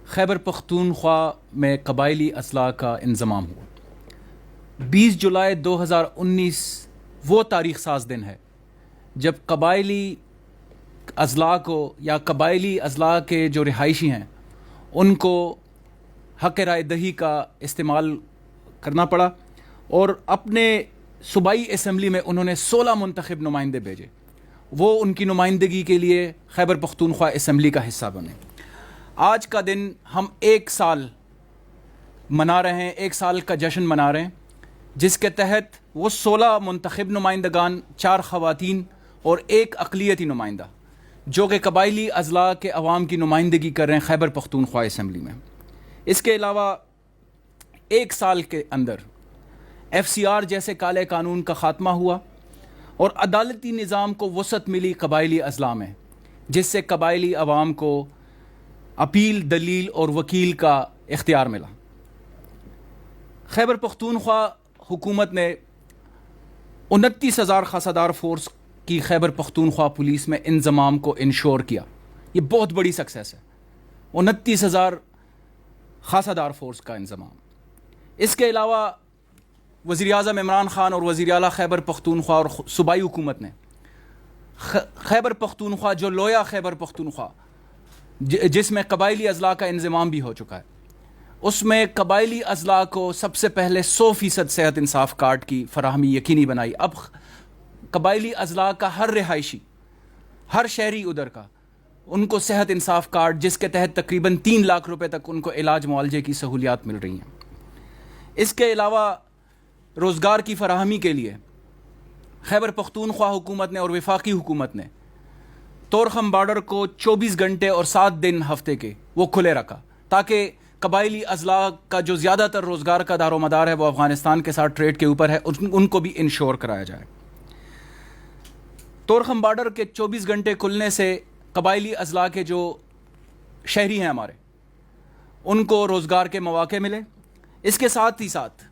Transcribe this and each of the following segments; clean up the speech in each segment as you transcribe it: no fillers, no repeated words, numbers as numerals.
خیبر پختونخوا میں قبائلی اضلاع کا انضمام ہوا۔ 20 جولائی 2019 وہ تاریخ ساز دن ہے جب قبائلی اضلاع کو یا قبائلی اضلاع کے جو رہائشی ہیں ان کو حق رائے دہی کا استعمال کرنا پڑا اور اپنے صوبائی اسمبلی میں انہوں نے 16 منتخب نمائندے بھیجے، وہ ان کی نمائندگی کے لیے خیبر پختونخوا اسمبلی کا حصہ بنے۔ آج کا دن ہم 1 سال منا رہے ہیں، 1 سال کا جشن منا رہے ہیں، جس کے تحت وہ 16 منتخب نمائندگان، 4 خواتین اور 1 اقلیتی نمائندہ جو کہ قبائلی اضلاع کے عوام کی نمائندگی کر رہے ہیں خیبر پختونخوا اسمبلی میں۔ اس کے علاوہ 1 سال کے اندر FCR جیسے کالے قانون کا خاتمہ ہوا اور عدالتی نظام کو وسعت ملی قبائلی اضلاع میں، جس سے قبائلی عوام کو اپیل، دلیل اور وکیل کا اختیار ملا۔ خیبر پختونخوا حکومت نے 29,000 خاصادار فورس کی خیبر پختونخوا پولیس میں انضمام کو انشور کیا۔ یہ بہت بڑی سکسیس ہے، 29,000 خاصادار فورس کا انضمام۔ اس کے علاوہ وزیر اعظم عمران خان اور وزیر اعلیٰ خیبر پختونخوا اور صوبائی حکومت نے خیبر پختونخوا جو لویا خیبر پختونخوا جس میں قبائلی اضلاع کا انضمام بھی ہو چکا ہے، اس میں قبائلی اضلاع کو سب سے پہلے 100% صحت انصاف کارڈ کی فراہمی یقینی بنائی۔ اب قبائلی اضلاع کا ہر رہائشی، ہر شہری ادھر کا، ان کو صحت انصاف کارڈ جس کے تحت تقریباً 3 لاکھ روپے تک ان کو علاج معالجے کی سہولیات مل رہی ہیں۔ اس کے علاوہ روزگار کی فراہمی کے لیے خیبر پختونخوا حکومت نے اور وفاقی حکومت نے طورخم بارڈر کو 24 گھنٹے اور 7 دن ہفتے کے وہ کھلے رکھا تاکہ قبائلی اضلاع کا جو زیادہ تر روزگار کا دار و مدار ہے وہ افغانستان کے ساتھ ٹریڈ کے اوپر ہے، ان کو بھی انشور کرایا جائے۔ طورخم بارڈر کے 24 گھنٹے کھلنے سے قبائلی اضلاع کے جو شہری ہیں ہمارے، ان کو روزگار کے مواقع ملے۔ اس کے ساتھ ہی ساتھ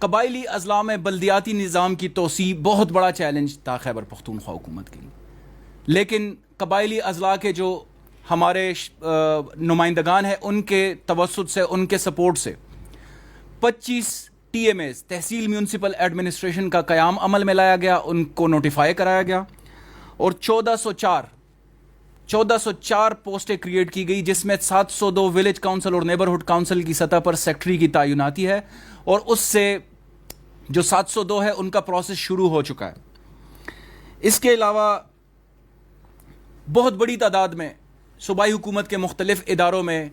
قبائلی اضلاع میں بلدیاتی نظام کی توسیع بہت بڑا چیلنج تھا خیبر پختونخوا حکومت کے لیے، لیکن قبائلی اضلاع کے جو ہمارے نمائندگان ہیں ان کے توسط سے، ان کے سپورٹ سے 25 TMAs تحصیل میونسپل ایڈمنسٹریشن کا قیام عمل میں لایا گیا، ان کو نوٹیفائی کرایا گیا اور 1404 پوسٹیں کریٹ کی گئی، جس میں 702 ولیج کاؤنسل اور نیبرہڈ کاؤنسل کی سطح پر سیکٹری کی تعیناتی ہے، اور اس سے جو 702 ہے ان کا پروسیس شروع ہو چکا ہے۔ اس کے علاوہ بہت بڑی تعداد میں صوبائی حکومت کے مختلف اداروں میں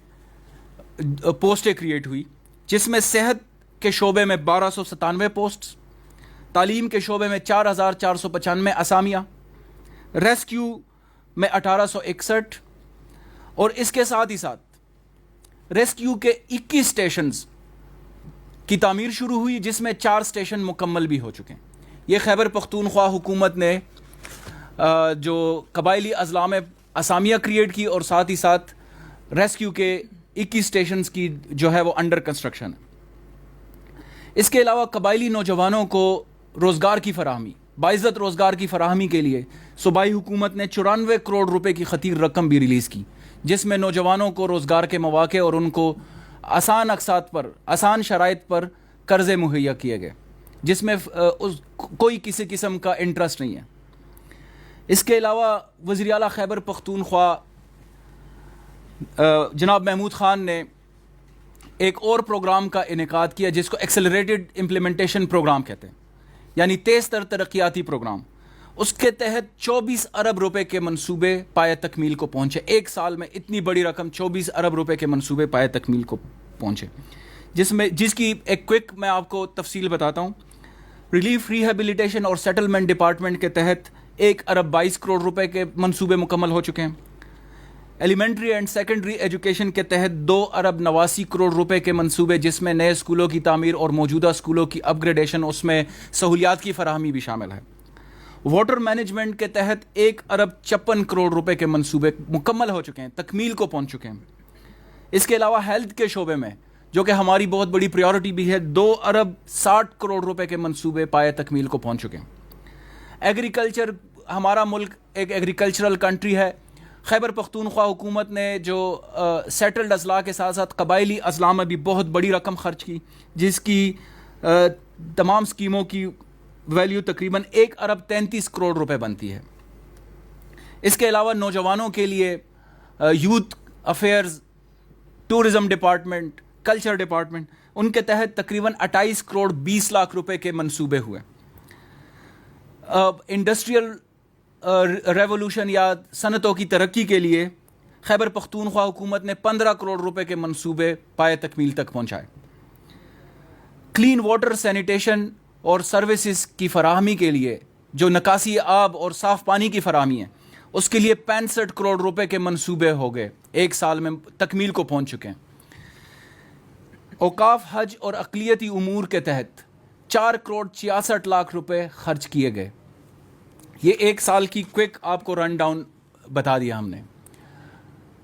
پوسٹیں کریٹ ہوئی، جس میں صحت کے شعبے میں 1297 پوسٹس، تعلیم کے شعبے میں 4495 اسامیاں، ریسکیو میں 1861، اور اس کے ساتھ ہی ساتھ ریسکیو کے 21 اسٹیشنز کی تعمیر شروع ہوئی، جس میں 4 اسٹیشن مکمل بھی ہو چکے ہیں۔ یہ خیبر پختونخوا حکومت نے جو قبائلی اضلاع میں اسامیاں کریٹ کی اور ساتھ ہی ساتھ ریسکیو کے 21 اسٹیشنز کی جو ہے وہ انڈر کنسٹرکشن ہے۔ اس کے علاوہ قبائلی نوجوانوں کو روزگار کی فراہمی، باعزت روزگار کی فراہمی کے لیے صوبائی حکومت نے 94 کروڑ روپے کی خطیر رقم بھی ریلیز کی، جس میں نوجوانوں کو روزگار کے مواقع اور ان کو آسان اقساط پر، آسان شرائط پر قرضے مہیا کیے گئے، جس میں کوئی کسی قسم کا انٹرسٹ نہیں ہے۔ اس کے علاوہ وزیر اعلیٰ خیبر پختونخوا جناب محمود خان نے ایک اور پروگرام کا انعقاد کیا جس کو ایکسلریٹڈ امپلیمنٹیشن پروگرام کہتے ہیں، یعنی تیز تر ترقیاتی پروگرام۔ اس کے تحت 24 ارب روپے کے منصوبے پائے تکمیل کو پہنچے۔ 1 سال میں اتنی بڑی رقم 24 ارب روپے کے منصوبے پائے تکمیل کو پہنچے، جس کی ایک کوئک میں آپ کو تفصیل بتاتا ہوں۔ ریلیف، ریہیبلیٹیشن اور سیٹلمنٹ ڈپارٹمنٹ کے تحت 1 ارب 22 کروڑ روپے کے منصوبے مکمل ہو چکے ہیں۔ ایلیمنٹری اینڈ سیکنڈری ایجوکیشن کے تحت 2 ارب 89 کروڑ روپے کے منصوبے، جس میں نئے اسکولوں کی تعمیر اور موجودہ اسکولوں کی اپ گریڈیشن، اس میں سہولیات کی فراہمی بھی شامل ہے۔ واٹر مینجمنٹ کے تحت 1 ارب 56 کروڑ روپے کے منصوبے مکمل ہو چکے ہیں، تکمیل کو پہنچ چکے ہیں۔ اس کے علاوہ ہیلتھ کے شعبے میں، جو کہ ہماری بہت بڑی پریورٹی بھی ہے، 2 ارب 60 کروڑ روپے کے منصوبے پائے تکمیل کو پہنچ چکے ہیں۔ ایگریکلچر، ہمارا ملک ایک ایگریکلچرل کنٹری ہے، خیبر پختونخوا حکومت نے جو سیٹلڈ اضلاع کے ساتھ ساتھ قبائلی اضلاع میں بھی بہت بڑی رقم خرچ کی، جس کی تمام اسکیموں کی ویلیو تقریباً 1.33 ارب بنتی ہے۔ اس کے علاوہ نوجوانوں کے لیے youth affairs, tourism department, culture department, ان کے تحت تقریباً 28.20 کروڑ کے منصوبے ہوئے۔ انڈسٹریل ریولوشن یا صنعتوں کی ترقی کے لیے خیبر پختونخوا حکومت نے 15 کروڑ روپے کے منصوبے پائے تکمیل تک پہنچائے۔ کلین واٹر، سینیٹیشن اور سروسز کی فراہمی کے لیے، جو نکاسی آب اور صاف پانی کی فراہمی ہے، اس کے لیے 65 کروڑ روپے کے منصوبے ہو گئے، ایک سال میں تکمیل کو پہنچ چکے ہیں۔ اوقاف، حج اور اقلیتی امور کے تحت 4.66 کروڑ خرچ کیے گئے۔ یہ ایک سال کی کوئک آپ کو رن ڈاؤن بتا دیا ہم نے۔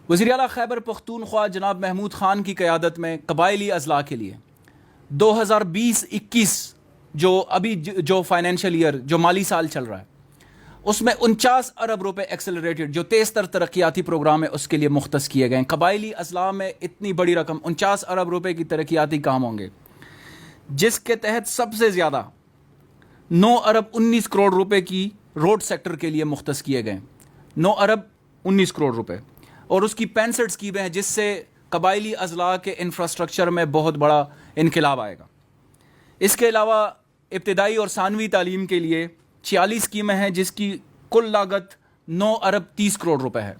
وزیر اعلیٰ خیبر پختونخوا جناب محمود خان کی قیادت میں قبائلی اضلاع کے لیے 2020-21 جو فائنینشیل ایئر، جو مالی سال چل رہا ہے، اس میں 49 ارب روپے ایکسلریٹڈ جو تیز تر ترقیاتی پروگرام ہے اس کے لیے مختص کیے گئے ہیں۔ قبائلی اضلاع میں اتنی بڑی رقم 49 ارب روپے کی ترقیاتی کام ہوں گے، جس کے تحت سب سے زیادہ 9.19 ارب روپے کی روڈ سیکٹر کے لیے مختص کیے گئے، 9.19 ارب روپے، اور اس کی 65 اسکیمیں ہیں جس سے قبائلی اضلاع کے انفراسٹرکچر میں بہت بڑا انقلاب آئے گا۔ اس کے علاوہ ابتدائی اور ثانوی تعلیم کے لیے 46 اسکیمیں ہیں جس کی کل لاگت 9.30 کروڑ ہے۔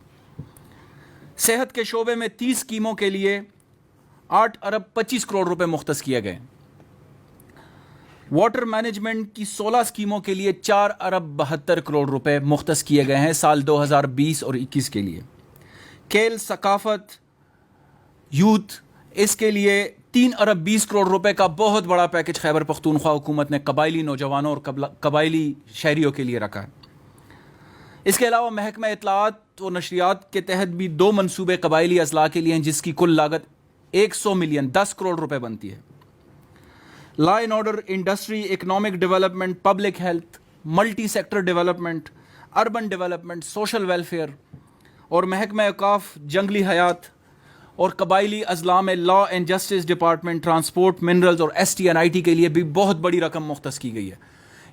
صحت کے شعبے میں 30 اسکیموں کے لیے 8.25 کروڑ مختص کیے گئے۔ واٹر مینجمنٹ کی 16 اسکیموں کے لیے 4.72 کروڑ مختص کیے گئے ہیں سال 2020 اور 21 کے لیے۔ کھیل، ثقافت، یوتھ، اس کے لیے 3.20 کروڑ کا بہت بڑا پیکج خیبر پختونخوا حکومت نے قبائلی نوجوانوں اور قبائلی شہریوں کے لیے رکھا ہے۔ اس کے علاوہ محکمہ اطلاعات و نشریات کے تحت بھی 2 منصوبے قبائلی اضلاع کے لیے ہیں جس کی کل لاگت 100 ملین 10 کروڑ روپے بنتی ہے۔ Law and order, industry, economic development, public health, multi sector development, urban development, social welfare اور محکمہ اوقاف، جنگلی حیات اور قبائلی اضلاع میں law and justice department, transport, minerals اور ST&IT کے لیے بھی بہت بڑی رقم مختص کی گئی ہے۔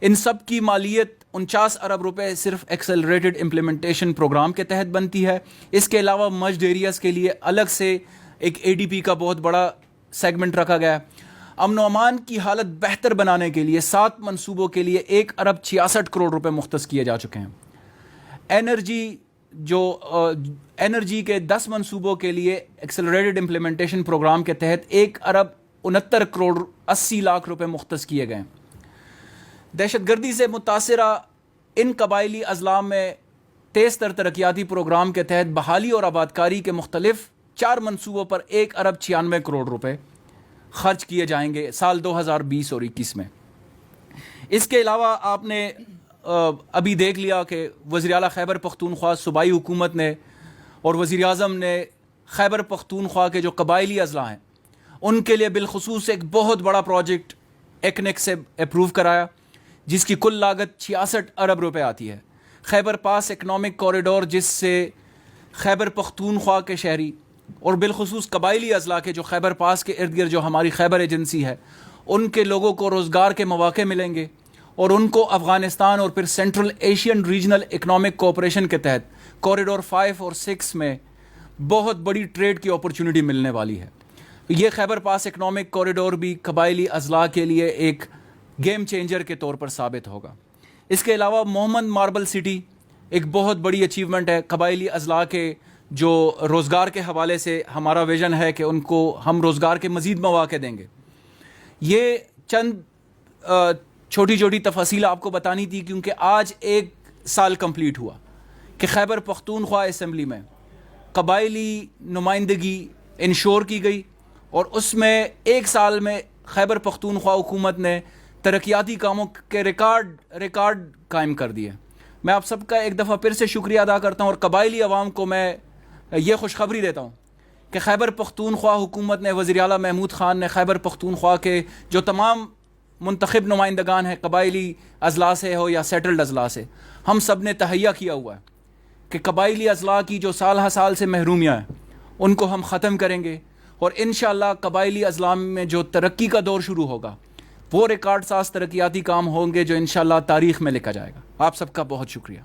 ان سب کی مالیت 49 ارب روپے صرف ایکسلریٹڈ امپلیمنٹیشن پروگرام کے تحت بنتی ہے۔ اس کے علاوہ مرجڈ ایریاز کے لیے الگ سے ایک ADP کا بہت بڑا سیگمنٹ رکھا گیا ہے۔ امن و امان کی حالت بہتر بنانے کے لیے 7 منصوبوں کے لیے 1.66 کروڑ مختص کیے جا چکے ہیں۔ انرجی کے 10 منصوبوں کے لیے ایکسلریٹڈ امپلیمنٹیشن پروگرام کے تحت 1.69 کروڑ 80 لاکھ روپے مختص کیے گئے۔ دہشت گردی سے متاثرہ ان قبائلی اضلاع میں تیز تر ترقیاتی پروگرام کے تحت بحالی اور آبادکاری کے مختلف 4 منصوبوں پر 1.96 کروڑ روپے خرچ کیے جائیں گے سال 2020 اور 21 میں۔ اس کے علاوہ آپ نے ابھی دیکھ لیا کہ وزیر اعلیٰ خیبر پختونخوا صوبائی حکومت نے اور وزیر اعظم نے خیبر پختونخوا کے جو قبائلی اضلاع ہیں ان کے لیے بالخصوص ایک بہت بڑا پروجیکٹ ایکنیک سے اپروو کرایا جس کی کل لاگت 66 ارب روپے آتی ہے۔ خیبر پاس اکنامک کوریڈور، جس سے خیبر پختونخوا کے شہری اور بالخصوص قبائلی اضلاع کے جو خیبر پاس کے ارد گرد جو ہماری خیبر ایجنسی ہے ان کے لوگوں کو روزگار کے مواقع ملیں گے، اور ان کو افغانستان اور پھر central Asian regional economic cooperation کے تحت کوریڈور 5 اور 6 میں بہت بڑی ٹریڈ کی اپرچونٹی ملنے والی ہے۔ یہ خیبر پاس اکنامک کوریڈور بھی قبائلی اضلاع کے لیے ایک گیم چینجر کے طور پر ثابت ہوگا۔ اس کے علاوہ محمد ماربل سٹی ایک بہت بڑی اچیومنٹ ہے۔ قبائلی اضلاع کے جو روزگار کے حوالے سے ہمارا ویژن ہے کہ ان کو ہم روزگار کے مزید مواقع دیں گے۔ یہ چند چھوٹی چھوٹی تفاصیل آپ کو بتانی تھی کیونکہ آج 1 سال کمپلیٹ ہوا کہ خیبر پختونخوا اسمبلی میں قبائلی نمائندگی انشور کی گئی، اور اس میں 1 سال میں خیبر پختونخوا حکومت نے ترقیاتی کاموں کے ریکارڈ قائم کر دیے۔ میں آپ سب کا ایک دفعہ پھر سے شکریہ ادا کرتا ہوں، اور قبائلی عوام کو میں یہ خوشخبری دیتا ہوں کہ خیبر پختونخوا حکومت نے، وزیر اعلیٰ محمود خان نے خیبر پختونخوا کے جو تمام منتخب نمائندگان ہیں قبائلی اضلاع سے ہو یا سیٹلڈ اضلاع سے، ہم سب نے تہیہ کیا ہوا ہے کہ قبائلی اضلاع کی جو سال ہر سال سے محرومیاں ہیں ان کو ہم ختم کریں گے، اور انشاءاللہ قبائلی اضلاع میں جو ترقی کا دور شروع ہوگا وہ ریکارڈ ساز ترقیاتی کام ہوں گے جو انشاءاللہ تاریخ میں لکھا جائے گا۔ آپ سب کا بہت شکریہ۔